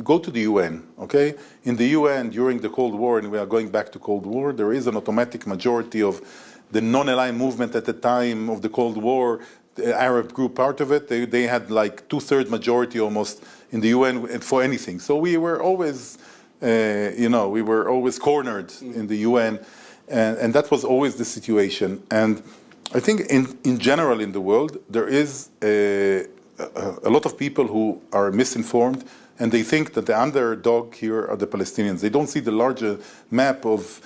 go to the UN, okay? In the UN, during the Cold War, and we are going back to Cold War, there is an automatic majority of the non-aligned movement at the time of the Cold War. The Arab group, part of it, they had like 2/3 majority almost in the UN for anything. So we were always, we were always cornered in the UN, and that was always the situation. And I think in general in the world, there is a lot of people who are misinformed, and they think that the underdog here are the Palestinians. They don't see the larger map of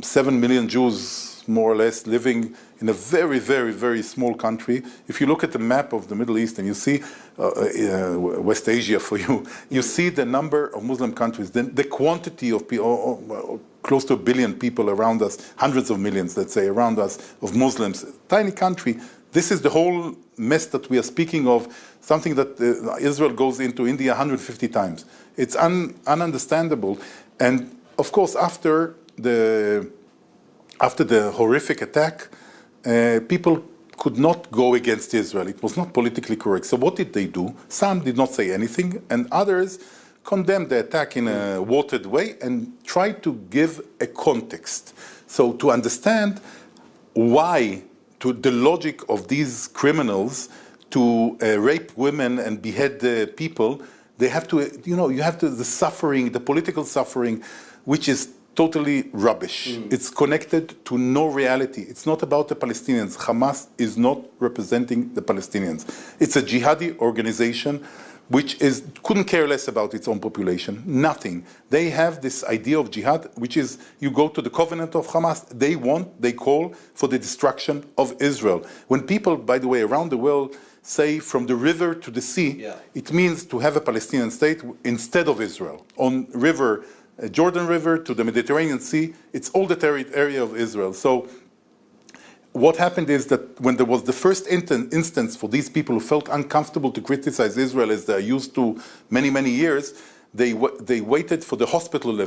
7 million Jews, more or less, living in a very, very, very small country. If you look at the map of the Middle East and you see West Asia for you, you see the number of Muslim countries, the quantity of people, close to 1 billion people around us, hundreds of millions, let's say, around us, of Muslims, tiny country. This is the whole mess that we are speaking of, something that Israel goes into India 150 times. It's ununderstandable. And of course, after the horrific attack, people could not go against Israel. It was not politically correct. So what did they do? Some did not say anything, and others condemned the attack in a watered way and tried to give a context. So to understand why, to the logic of these criminals to rape women and behead people, they have to, the suffering, the political suffering, which is totally rubbish. It's connected to no reality. It's not about the Palestinians. Hamas is not representing the Palestinians. It's a jihadi organization which couldn't care less about its own population. Nothing. They have this idea of jihad, which is, you go to the covenant of Hamas, they call for the destruction of Israel. When people, by the way, around the world say from the river to the sea, it means to have a Palestinian state instead of Israel. On Jordan River to the Mediterranean Sea, it's all the area of Israel. So what happened is that when there was the first instance for these people who felt uncomfortable to criticize Israel as they're used to many, many years, they waited for the hospital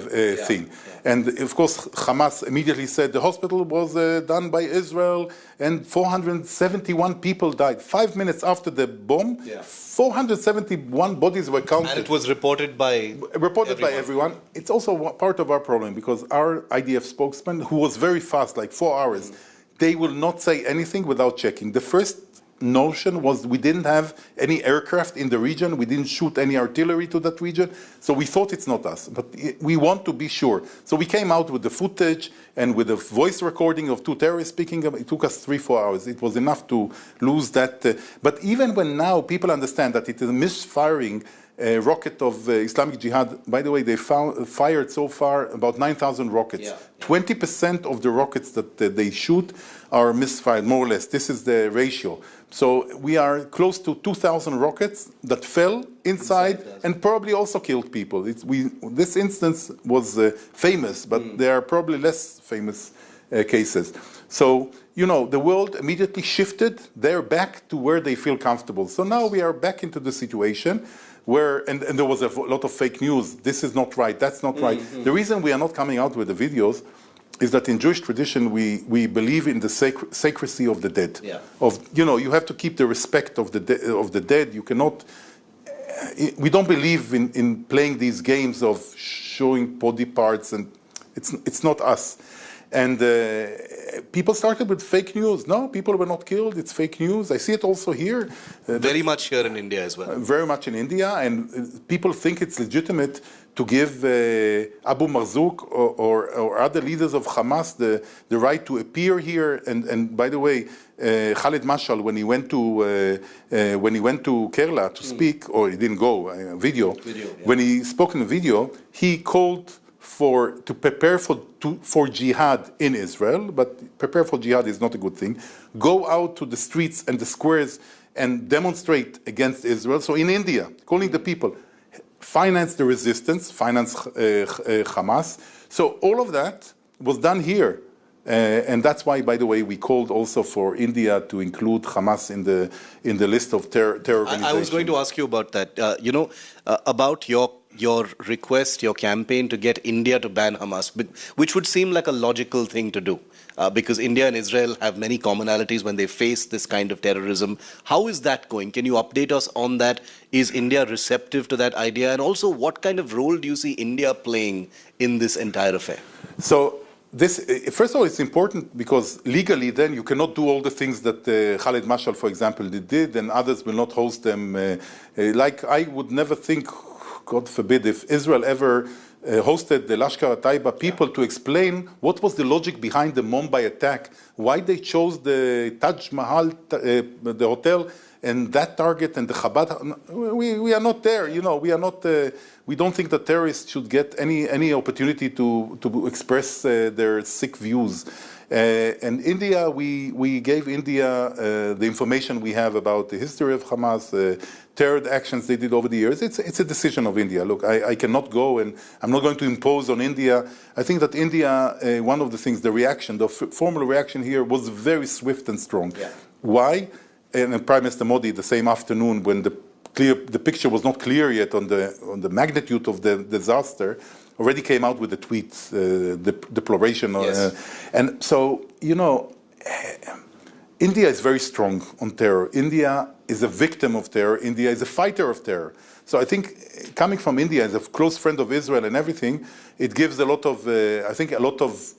thing. And of course, Hamas immediately said the hospital was done by Israel and 471 people died. 5 minutes after the bomb, 471 bodies were counted. And it was reported by everyone. It's also part of our problem because our IDF spokesman, who was very fast, like 4 hours, they will not say anything without checking. The first notion was we didn't have any aircraft in the region, we didn't shoot any artillery to that region, so we thought it's not us, but we want to be sure. So we came out with the footage and with a voice recording of 2 terrorists speaking. It took us 3-4 hours. It was enough to lose that. But even when now people understand that it is a misfiring rocket of Islamic Jihad, by the way, they fired so far about 9,000 rockets. 20% of the rockets that they shoot are misfired, more or less. This is the ratio. So we are close to 2,000 rockets that fell inside and probably also killed people. This instance was famous, but there are probably less famous cases. So, the world immediately shifted. They're back to where they feel comfortable. So now we are back into the situation where, and there was a lot of fake news. This is not right. That's not right. The reason we are not coming out with the videos is that in Jewish tradition we believe in the sacredcy of the dead. You have to keep the respect of the dead. You cannot. We don't believe in playing these games of showing body parts, and it's not us. And people started with fake news. No, people were not killed. It's fake news. I see it also here. Very much here in India as well. Very much in India. And people think it's legitimate to give Abu Marzouk or other leaders of Hamas the right to appear here. And by the way, Khalid Mashal, when he went to Kerala to speak, or he didn't go, when he spoke in the video, he called to prepare for jihad in Israel, but prepare for jihad is not a good thing. Go out to the streets and the squares and demonstrate against Israel. So in India, calling the people, finance the resistance, finance Hamas. So all of that was done here. And that's why, by the way, we called also for India to include Hamas in the list of terror organizations. I was going to ask you about that. About your request, your campaign to get India to ban Hamas, which would seem like a logical thing to do, because India and Israel have many commonalities when they face this kind of terrorism. How is that going? Can you update us on that? Is India receptive to that idea? And also, what kind of role do you see India playing in this entire affair? So, first of all, it's important because legally then you cannot do all the things that Khaled Mashal, for example, did, and others will not host them. Like I would never think, God forbid, if Israel ever hosted the Lashkar Taiba people to explain what was the logic behind the Mumbai attack, why they chose the Taj Mahal, the hotel, and that target and the Chabad. We are not there, we are not, we don't think that terrorists should get any opportunity to express their sick views. And India, we gave India the information we have about the history of Hamas, terror actions they did over the years. It's a decision of India. Look, I cannot go and I'm not going to impose on India. I think that India, one of the things, the reaction, the formal reaction here was very swift and strong. Yeah. Why? And Prime Minister Modi, the same afternoon when the picture was not clear yet on the magnitude of the disaster, already came out with the tweets, the deploration. Yes. And so, India is very strong on terror. India is a victim of terror. India is a fighter of terror. So I think coming from India as a close friend of Israel and everything, it gives a lot of,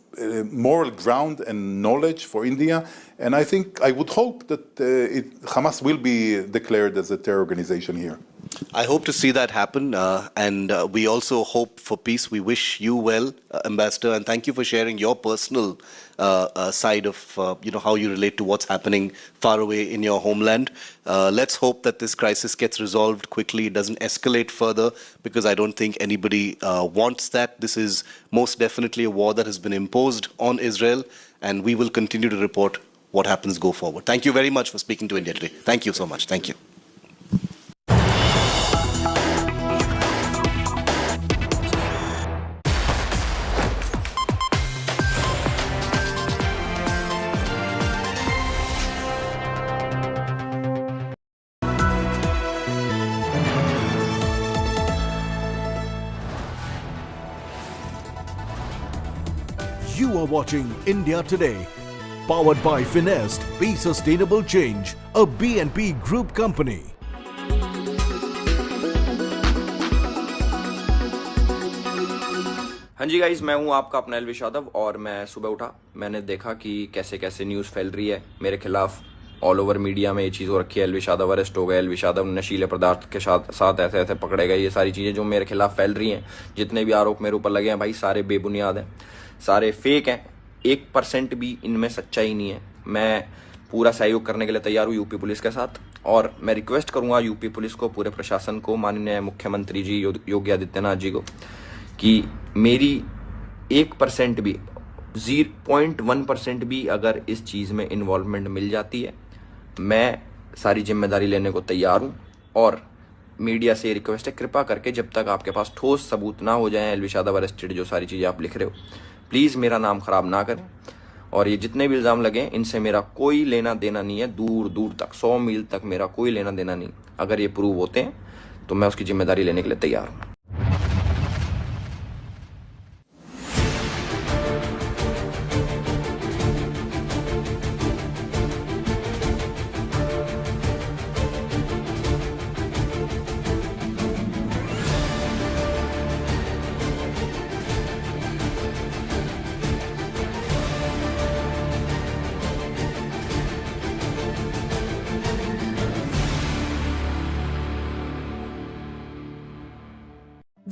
moral ground and knowledge for India. And I would hope that Hamas will be declared as a terror organization here. I hope to see that happen, and we also hope for peace. We wish you well, Ambassador, and thank you for sharing your personal side of how you relate to what's happening far away in your homeland. Let's hope that this crisis gets resolved quickly, it doesn't escalate further, because I don't think anybody wants that. This is most definitely a war that has been imposed on Israel, and we will continue to report what happens go forward. Thank you very much for speaking to India today. Thank you so much. Thank you. You are watching India Today, powered by Finest, Be Sustainable Change, a BNP Group company. हाँ जी guys, मैं हूँ आपका अपना एलविश यादव और मैं सुबह उठा, मैंने देखा कि कैसे कैसे न्यूज़ फैल रही है मेरे खिलाफ। ऑल ओवर मीडिया में ये चीज़ हो रखी है, एलविश यादव अरेस्ट हो गए, एलविश यादव नशीले पदार्थ के साथ ऐसे ऐसे पकड़े गए। ये सारी चीज़ें जो मेरे खिलाफ फैल रही हैं, जितने भी आरोप मेरे ऊपर लगे हैं भाई, सारे बेबुनियाद हैं, सारे फेक हैं। 1% भी इनमें सच्चाई नहीं है। मैं पूरा सहयोग करने के लिए तैयार हूँ यूपी पुलिस के साथ, और मैं रिक्वेस्ट करूँगा यूपी पुलिस को, पूरे प्रशासन को, माननीय मुख्यमंत्री जी योगी आदित्यनाथ जी को, कि मेरी 1% भी, 0.1% भी अगर इस चीज़ में इन्वॉल्वमेंट मिल जाती है, मैं सारी जिम्मेदारी लेने को तैयार हूँ। और मीडिया से रिक्वेस्ट है, कृपा करके जब तक आपके पास ठोस सबूत ना हो जाए एलविश यादव अरेस्टेड, जो सारी चीज़ें आप लिख रहे हो, प्लीज़ मेरा नाम खराब ना करें। और ये जितने भी इल्ज़ाम लगे, इनसे मेरा कोई लेना देना नहीं है, दूर दूर तक, 100 मील तक मेरा कोई लेना देना नहीं। अगर ये प्रूव होते हैं तो मैं उसकी जिम्मेदारी लेने के लिए तैयार हूँ।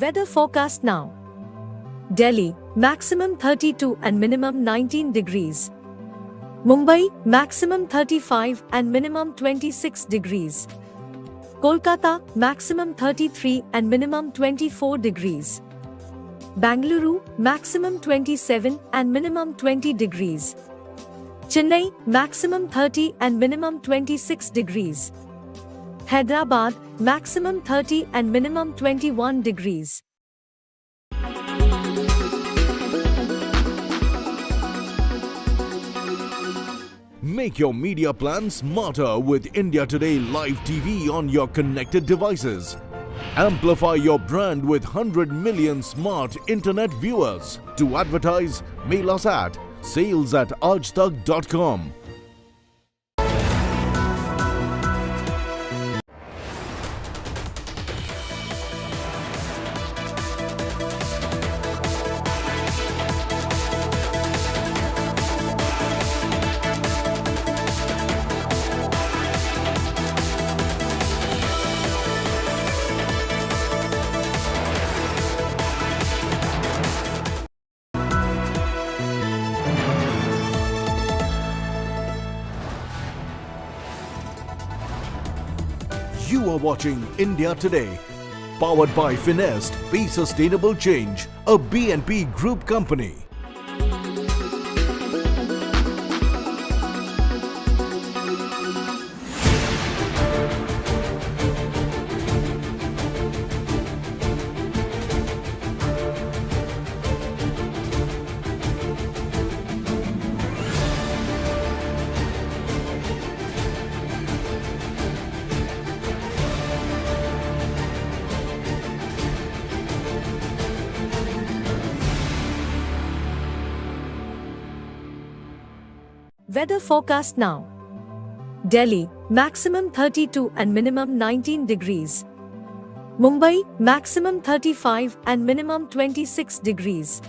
Weather forecast now. Delhi, maximum 32 and minimum 19 degrees. Mumbai, maximum 35 and minimum 26 degrees. Kolkata, maximum 33 and minimum 24 degrees. Bangalore, maximum 27 and minimum 20 degrees. Chennai, maximum 30 and minimum 26 degrees. Hyderabad, maximum 30 and minimum 21 degrees. Make your media plan smarter with India Today Live TV on your connected devices. Amplify your brand with 100 million smart internet viewers. To advertise, mail us at sales@aajtak.com. You are watching India Today, powered by Finest, Be Sustainable Change, a B&P Group company. Weather forecast now. Delhi, maximum 32 and minimum 19 degrees. Mumbai, maximum 35 and minimum 26 degrees.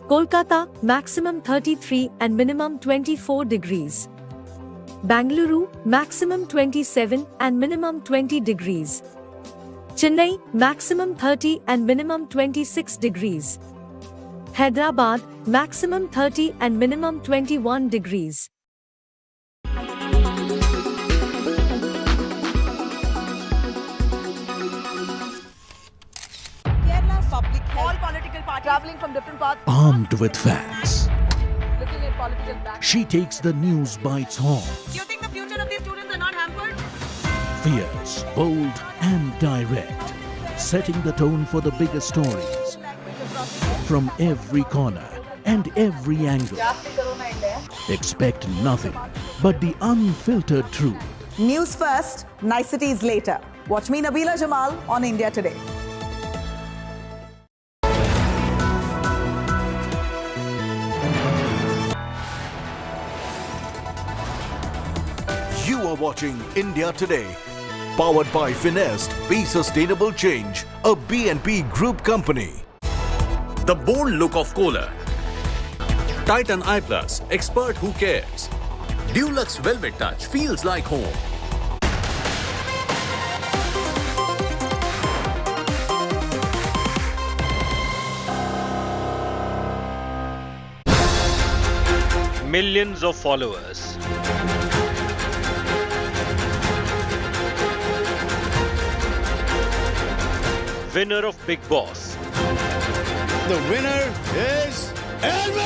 Kolkata, maximum 33 and minimum 24 degrees. Bangalore, maximum 27 and minimum 20 degrees. Chennai, maximum 30 and minimum 26 degrees. Hyderabad, maximum 30 and minimum 21 degrees. Kerala's public health. All political parties traveling from different parts. Armed with facts, Looking at political back. she takes the news by its horns. Do you think the future of these students are not hampered? Fierce, bold, and direct, setting the tone for the biggest stories from every corner and every angle. Expect nothing but the unfiltered truth. News first, niceties later. Watch me, Nabila Jamal, on India Today. You are watching India Today, powered by Finest, Be Sustainable Change, a B&P Group company. The bold look of Kohler. Titan Eye Plus, expert who cares. Dulux Velvet Touch feels like home. Millions of followers. Winner of Big Boss. The winner is Elvis!